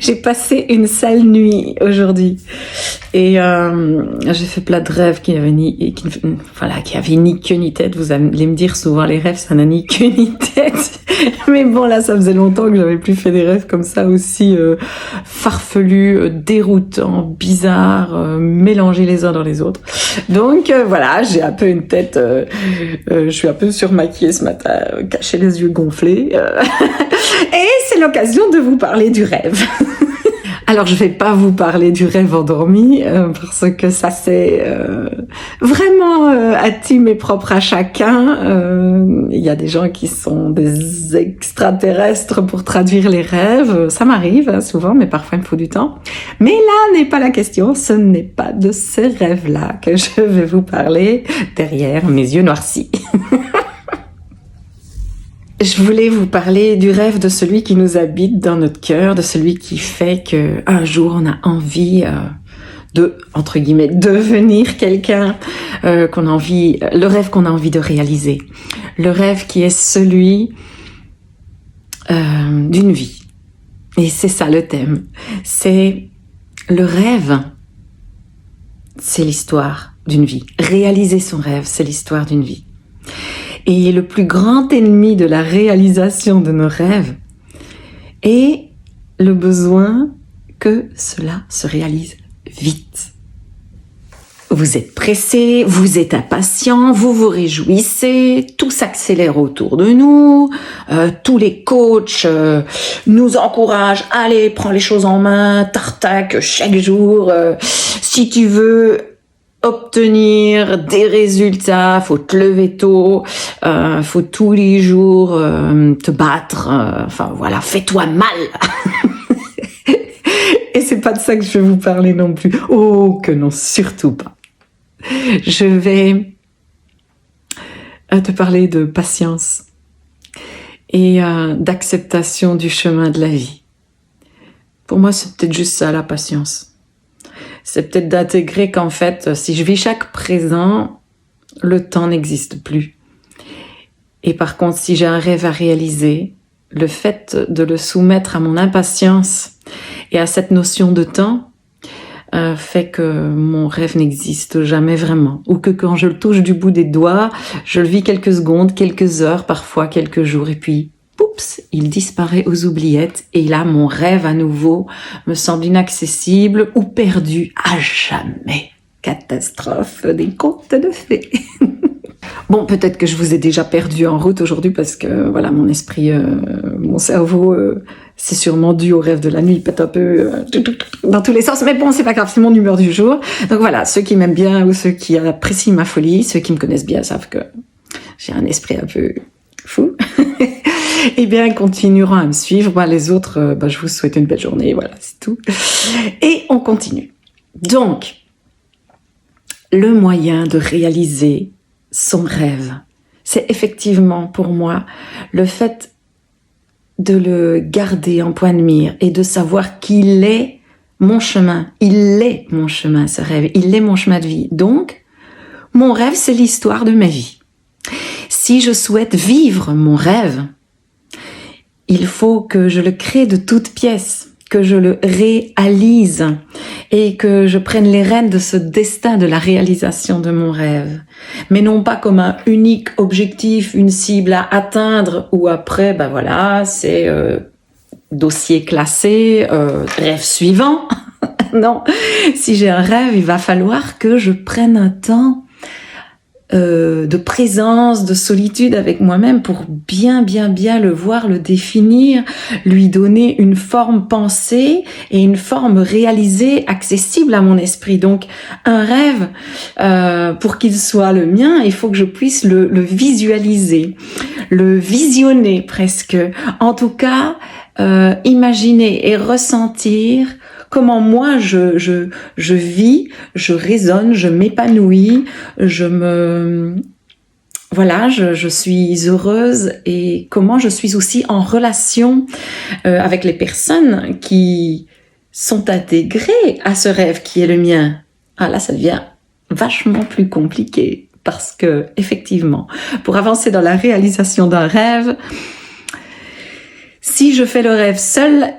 J'ai passé une sale nuit aujourd'hui et j'ai fait plein de rêves qui avaient ni queue ni tête. Vous allez me dire souvent les rêves ça n'a ni queue ni tête, mais bon là ça faisait longtemps que j'avais plus fait des rêves comme ça aussi farfelus, déroutants, bizarres, mélangés les uns dans les autres. Donc voilà, j'ai un peu une tête, je suis un peu surmaquillée ce matin, caché les yeux gonflés. Et c'est l'occasion de vous parler du rêve. Alors je vais pas vous parler du rêve endormi parce que ça c'est vraiment intime et propre à chacun. Il y a des gens qui sont des extraterrestres pour traduire les rêves. Ça m'arrive souvent, mais parfois il me faut du temps. Mais là n'est pas la question. Ce n'est pas de ces rêves-là que je vais vous parler derrière mes yeux noircis. Je voulais vous parler du rêve de celui qui nous habite dans notre cœur, de celui qui fait que un jour on a envie de, entre guillemets, devenir quelqu'un, qu'on a envie, le rêve qu'on a envie de réaliser. Le rêve qui est celui d'une vie. Et c'est ça le thème. C'est le rêve, c'est l'histoire d'une vie. Réaliser son rêve, c'est l'histoire d'une vie. Et le plus grand ennemi de la réalisation de nos rêves est le besoin que cela se réalise vite. Vous êtes pressé, vous êtes impatient, vous vous réjouissez, tout s'accélère autour de nous, tous les coachs nous encouragent, allez, prends les choses en main, tartac, chaque jour, si tu veux obtenir des résultats, faut te lever tôt, faut tous les jours te battre, enfin voilà, fais-toi mal. Et c'est pas de ça que je vais vous parler non plus. Oh que non, surtout pas. Je vais te parler de patience et d'acceptation du chemin de la vie. Pour moi, c'est peut-être juste ça, la patience. C'est peut-être d'intégrer qu'en fait, si je vis chaque présent, le temps n'existe plus. Et par contre, si j'ai un rêve à réaliser, le fait de le soumettre à mon impatience et à cette notion de temps fait que mon rêve n'existe jamais vraiment. Ou que quand je le touche du bout des doigts, je le vis quelques secondes, quelques heures, parfois quelques jours, et puis oups, il disparaît aux oubliettes et là, mon rêve à nouveau me semble inaccessible ou perdu à jamais. Catastrophe des contes de fées. Bon, peut-être que je vous ai déjà perdu en route aujourd'hui parce que voilà, mon esprit, mon cerveau, c'est sûrement dû au rêve de la nuit, peut-être un peu dans tous les sens. Mais bon, c'est pas grave, c'est mon humeur du jour. Donc voilà, ceux qui m'aiment bien ou ceux qui apprécient ma folie, ceux qui me connaissent bien savent que j'ai un esprit un peu fou. Eh bien, continueront à me suivre. Les autres, je vous souhaite une belle journée. Voilà, c'est tout. Et on continue. Donc, le moyen de réaliser son rêve, c'est effectivement pour moi le fait de le garder en point de mire et de savoir qu'il est mon chemin. Il est mon chemin, ce rêve. Il est mon chemin de vie. Donc, mon rêve, c'est l'histoire de ma vie. Si je souhaite vivre mon rêve, il faut que je le crée de toutes pièces, que je le réalise et que je prenne les rênes de ce destin de la réalisation de mon rêve. Mais non pas comme un unique objectif, une cible à atteindre où après, c'est dossier classé, rêve suivant. Non, si j'ai un rêve, il va falloir que je prenne un temps de présence, de solitude avec moi-même pour bien le voir, le définir, lui donner une forme pensée et une forme réalisée, accessible à mon esprit. Donc, un rêve, pour qu'il soit le mien, il faut que je puisse le visualiser, le visionner presque. En tout cas, imaginer et ressentir comment moi je vis, je résonne, je m'épanouis, je suis heureuse et comment je suis aussi en relation avec les personnes qui sont intégrées à ce rêve qui est le mien. Ah là, ça devient vachement plus compliqué parce que effectivement, pour avancer dans la réalisation d'un rêve, si je fais le rêve seule,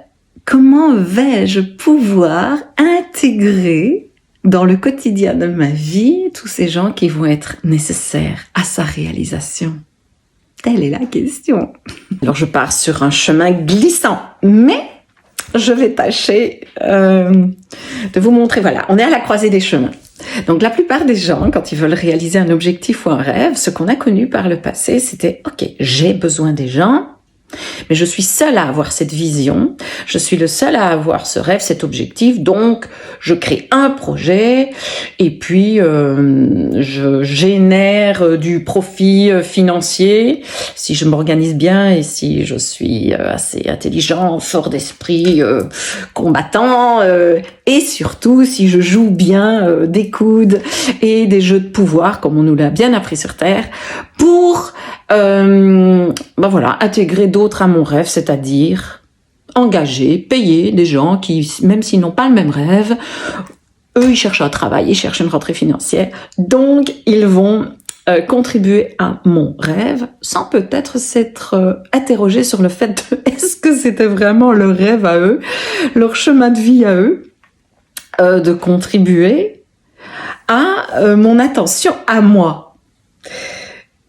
comment vais-je pouvoir intégrer dans le quotidien de ma vie tous ces gens qui vont être nécessaires à sa réalisation? Telle est la question. Alors je pars sur un chemin glissant, mais je vais tâcher de vous montrer, voilà, on est à la croisée des chemins. Donc la plupart des gens, quand ils veulent réaliser un objectif ou un rêve, ce qu'on a connu par le passé, c'était « Ok, j'ai besoin des gens, mais je suis seule à avoir cette vision, je suis le seul à avoir ce rêve, cet objectif, donc je crée un projet et puis je génère du profit financier si je m'organise bien et si je suis assez intelligent, fort d'esprit, combattant et surtout si je joue bien des coudes et des jeux de pouvoir comme on nous l'a bien appris sur Terre pour voilà, intégrer d'autres à mon rêve, c'est-à-dire engager, payer des gens qui, même s'ils n'ont pas le même rêve, eux, ils cherchent un travail, ils cherchent une rentrée financière, donc ils vont contribuer à mon rêve sans peut-être s'être interrogés sur le fait de est-ce que c'était vraiment leur rêve à eux, leur chemin de vie à eux, de contribuer à mon attention à moi.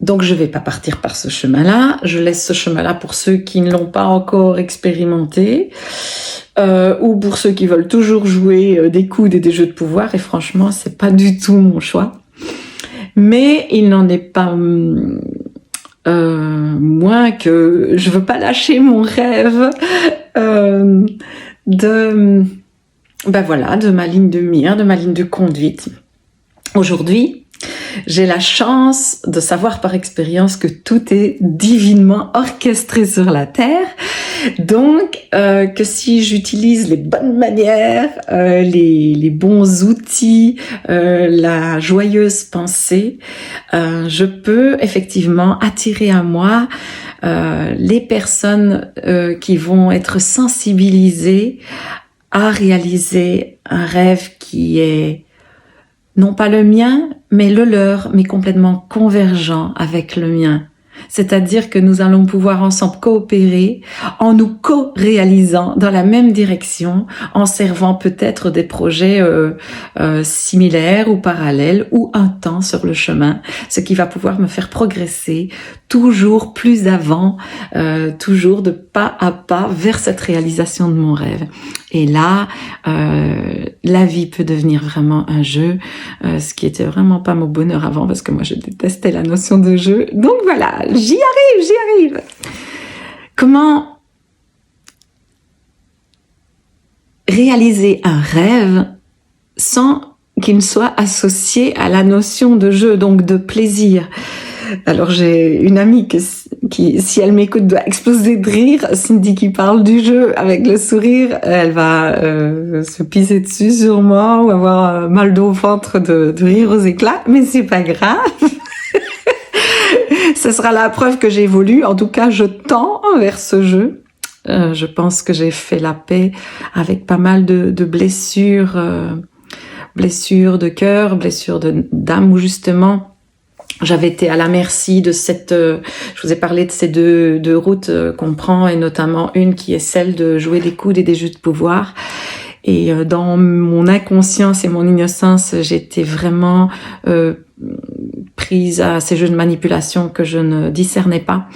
Donc je vais pas partir par ce chemin-là, je laisse ce chemin-là pour ceux qui ne l'ont pas encore expérimenté ou pour ceux qui veulent toujours jouer des coudes et des jeux de pouvoir et franchement c'est pas du tout mon choix. Mais il n'en est pas moins que je veux pas lâcher mon rêve de ma ligne de mire, de ma ligne de conduite. Aujourd'hui, j'ai la chance de savoir par expérience que tout est divinement orchestré sur la Terre. Donc, que si j'utilise les bonnes manières, les bons outils, la joyeuse pensée, je peux effectivement attirer à moi les personnes qui vont être sensibilisées à réaliser un rêve qui est non pas le mien, mais le leur, mais complètement convergent avec le mien. C'est-à-dire que nous allons pouvoir ensemble coopérer en nous co-réalisant dans la même direction, en servant peut-être des projets similaires ou parallèles ou un temps sur le chemin, ce qui va pouvoir me faire progresser toujours plus avant, toujours de pas à pas vers cette réalisation de mon rêve. Et là, la vie peut devenir vraiment un jeu, ce qui était vraiment pas mon bonheur avant parce que moi je détestais la notion de jeu. Donc voilà, j'y arrive. Comment réaliser un rêve sans qu'il ne soit associé à la notion de jeu, donc de plaisir? Alors j'ai une amie qui, si elle m'écoute, doit exploser de rire. Cindy qui parle du jeu avec le sourire, elle va se pisser dessus sûrement ou avoir mal au ventre de rire aux éclats, mais c'est pas grave. Ce sera la preuve que j'évolue. En tout cas, je tends vers ce jeu. Je pense que j'ai fait la paix avec pas mal de blessures, blessures de cœur, blessures d'âme, où justement j'avais été à la merci de cette... je vous ai parlé de ces deux routes qu'on prend, et notamment une qui est celle de jouer des coudes et des jeux de pouvoir. Et dans mon inconscience et mon innocence, j'étais vraiment prise à ces jeux de manipulation que je ne discernais pas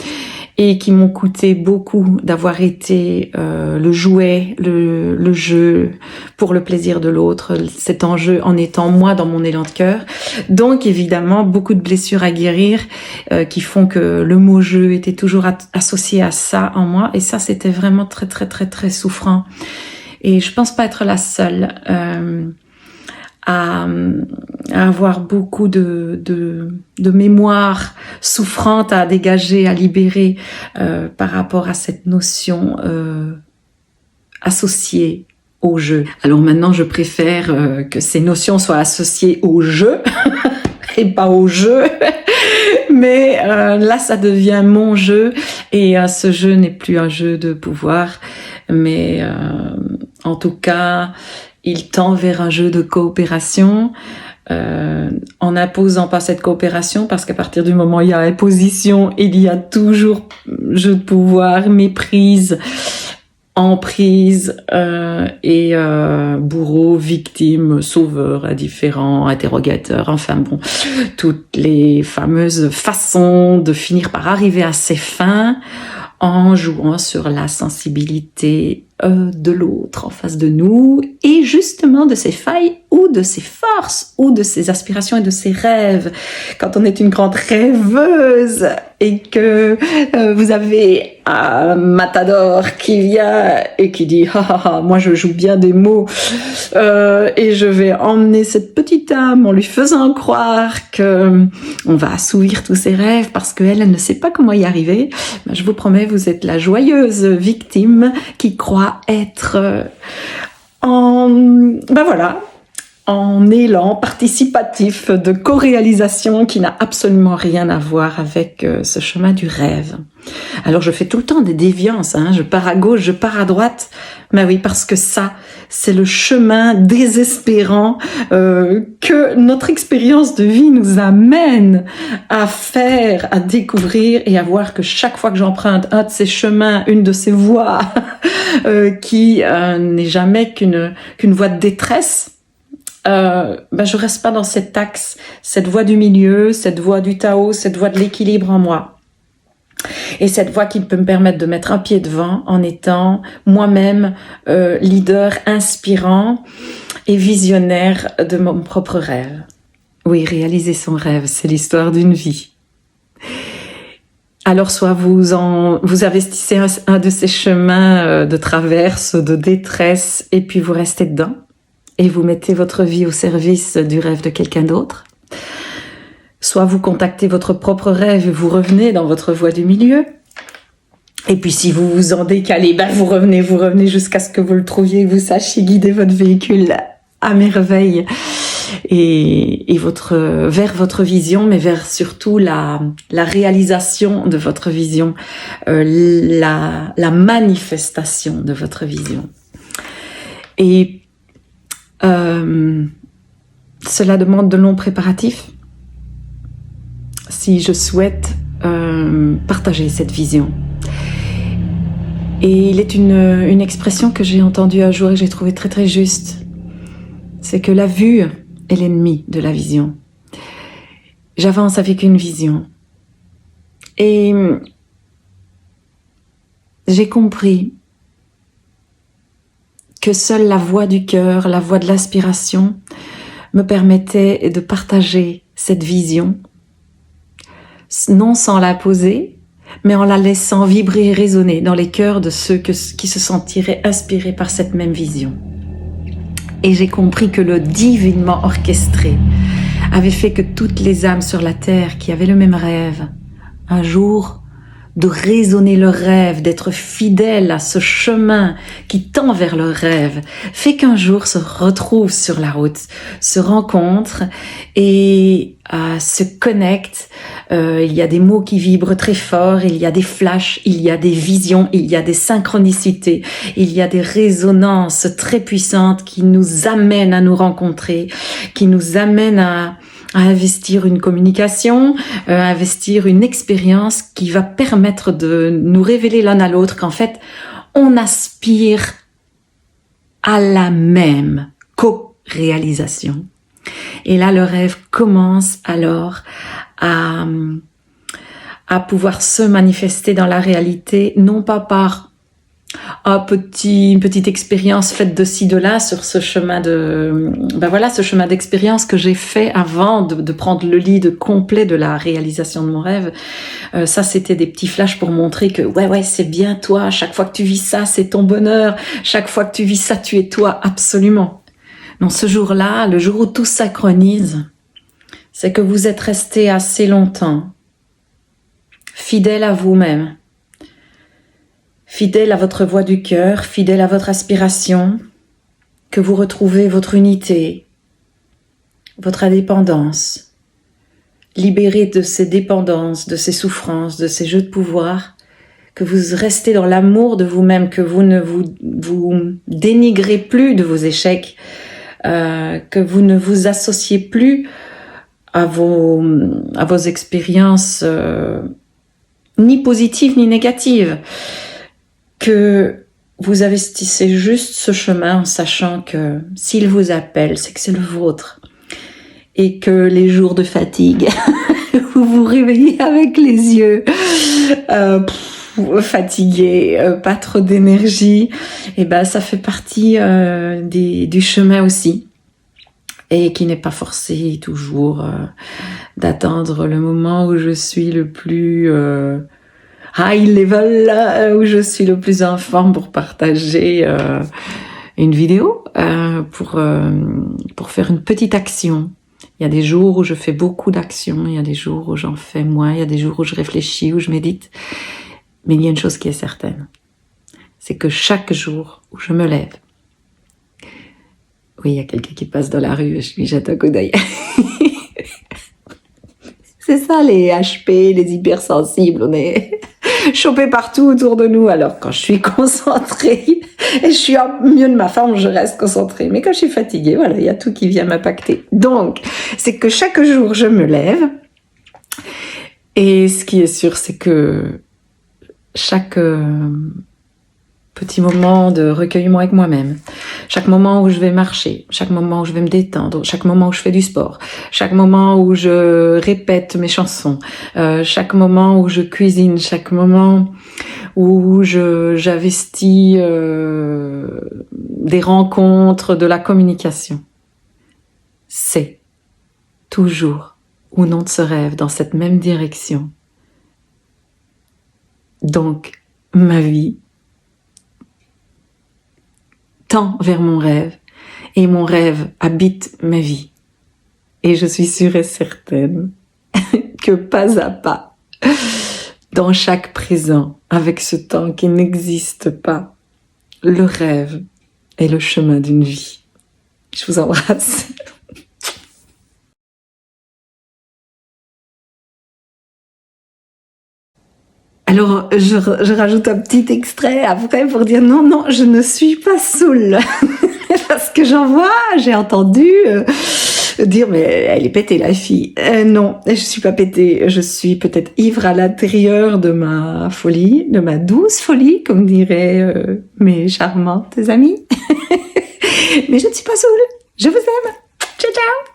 et qui m'ont coûté beaucoup d'avoir été le jouet, le jeu pour le plaisir de l'autre, cet enjeu en étant moi dans mon élan de cœur. Donc évidemment, beaucoup de blessures à guérir qui font que le mot jeu était toujours associé à ça en moi, et ça c'était vraiment très très très très souffrant. Et je pense pas être la seule à avoir beaucoup de mémoire souffrante à dégager, à libérer par rapport à cette notion associée au jeu. Alors maintenant, je préfère que ces notions soient associées au jeu et pas au jeu. Mais là, ça devient mon jeu, et ce jeu n'est plus un jeu de pouvoir, mais en tout cas, il tend vers un jeu de coopération, en imposant pas cette coopération, parce qu'à partir du moment où il y a imposition, il y a toujours jeu de pouvoir, méprise, emprise et bourreau, victime, sauveur, indifférent, interrogateur, enfin bon, toutes les fameuses façons de finir par arriver à ses fins en jouant sur la sensibilité de l'autre en face de nous et justement de ses failles ou de ses forces ou de ses aspirations et de ses rêves. Quand on est une grande rêveuse et que vous avez un matador qui vient et qui dit moi je joue bien des mots et je vais emmener cette petite âme en lui faisant croire que on va assouvir tous ses rêves parce qu'elle ne sait pas comment y arriver. Ben, je vous promets, vous êtes la joyeuse victime qui croit être en élan participatif de co-réalisation qui n'a absolument rien à voir avec ce chemin du rêve. Alors je fais tout le temps des déviances, je pars à gauche, je pars à droite, mais oui, parce que ça, c'est le chemin désespérant que notre expérience de vie nous amène à faire, à découvrir et à voir que chaque fois que j'emprunte un de ces chemins, une de ces voies qui n'est jamais qu'une voie de détresse, je reste pas dans cet axe, cette voie du milieu, cette voie du Tao, cette voie de l'équilibre en moi. Et cette voie qui peut me permettre de mettre un pied devant en étant moi-même leader inspirant et visionnaire de mon propre rêve. Oui, réaliser son rêve, c'est l'histoire d'une vie. Alors soit vous investissez un de ces chemins de traverse, de détresse, et puis vous restez dedans, et vous mettez votre vie au service du rêve de quelqu'un d'autre. Soit vous contactez votre propre rêve et vous revenez dans votre voie du milieu. Et puis si vous vous en décalez, vous revenez jusqu'à ce que vous le trouviez, que vous sachiez guider votre véhicule à merveille et vers votre vision, mais vers surtout la réalisation de votre vision, la manifestation de votre vision. Et cela demande de longs préparatifs. Si je souhaite partager cette vision. Et il est une expression que j'ai entendue un jour et que j'ai trouvée très très juste. C'est que la vue est l'ennemi de la vision. J'avance avec une vision. Et j'ai compris que seule la voix du cœur, la voix de l'aspiration me permettait de partager cette vision, non sans la poser, mais en la laissant vibrer et résonner dans les cœurs de ceux qui se sentiraient inspirés par cette même vision. Et j'ai compris que le divinement orchestré avait fait que toutes les âmes sur la terre qui avaient le même rêve, un jour, de raisonner leur rêve, d'être fidèles à ce chemin qui tend vers leur rêve, fait qu'un jour se retrouvent sur la route, se rencontrent et se connectent. Il y a des mots qui vibrent très fort, il y a des flashs, il y a des visions, il y a des synchronicités, il y a des résonances très puissantes qui nous amènent à nous rencontrer, qui nous amènent à investir une communication, à investir une expérience qui va permettre de nous révéler l'un à l'autre qu'en fait, on aspire à la même co-réalisation. Et là, le rêve commence alors à pouvoir se manifester dans la réalité, non pas par une petite expérience faite de ci, de là sur ce chemin ce chemin d'expérience que j'ai fait avant de prendre le lead complet de la réalisation de mon rêve. Ça, c'était des petits flashs pour montrer que ouais, c'est bien toi. Chaque fois que tu vis ça, c'est ton bonheur. Chaque fois que tu vis ça, tu es toi, absolument. Non, ce jour-là, le jour où tout synchronise, c'est que vous êtes resté assez longtemps fidèle à vous-même, fidèle à votre voix du cœur, fidèle à votre aspiration, que vous retrouvez votre unité, votre indépendance, libéré de ces dépendances, de ces souffrances, de ces jeux de pouvoir, que vous restez dans l'amour de vous-même, que vous ne vous dénigrez plus de vos échecs, que vous ne vous associez plus à vos expériences ni positives ni négatives, que vous investissez juste ce chemin en sachant que s'il vous appelle, c'est que c'est le vôtre. Et que les jours de fatigue, où vous vous réveillez avec les yeux fatigués, pas trop d'énergie, et ben ça fait partie du chemin aussi. Et qui n'est pas forcé toujours d'attendre le moment où je suis le plus high level, où je suis le plus en forme pour partager une vidéo, pour faire une petite action. Il y a des jours où je fais beaucoup d'actions, il y a des jours où j'en fais moins, il y a des jours où je réfléchis, où je médite. Mais il y a une chose qui est certaine, c'est que chaque jour où je me lève, oui, il y a quelqu'un qui passe dans la rue, je lui jette un coup d'œil. C'est ça les HP, les hypersensibles, on est chopés partout autour de nous. Alors quand je suis concentrée et je suis au mieux de ma forme, je reste concentrée. Mais quand je suis fatiguée, voilà, il y a tout qui vient m'impacter. Donc, c'est que chaque jour je me lève. Et ce qui est sûr, c'est que chaque petit moment de recueillement avec moi-même, chaque moment où je vais marcher, chaque moment où je vais me détendre, chaque moment où je fais du sport, chaque moment où je répète mes chansons, chaque moment où je cuisine, chaque moment où j'investis des rencontres, de la communication, c'est toujours où non de ce rêve dans cette même direction. Donc, ma vie tend vers mon rêve et mon rêve habite ma vie. Et je suis sûre et certaine que pas à pas, dans chaque présent, avec ce temps qui n'existe pas, le rêve est le chemin d'une vie. Je vous embrasse. Alors, je rajoute un petit extrait après pour dire non, je ne suis pas saoule. Parce que j'en vois, j'ai entendu dire mais elle est pétée la fille. Non, je suis pas pétée, je suis peut-être ivre à l'intérieur de ma folie, de ma douce folie, comme diraient mes charmantes amies. Mais je ne suis pas saoule. Je vous aime. Ciao, ciao.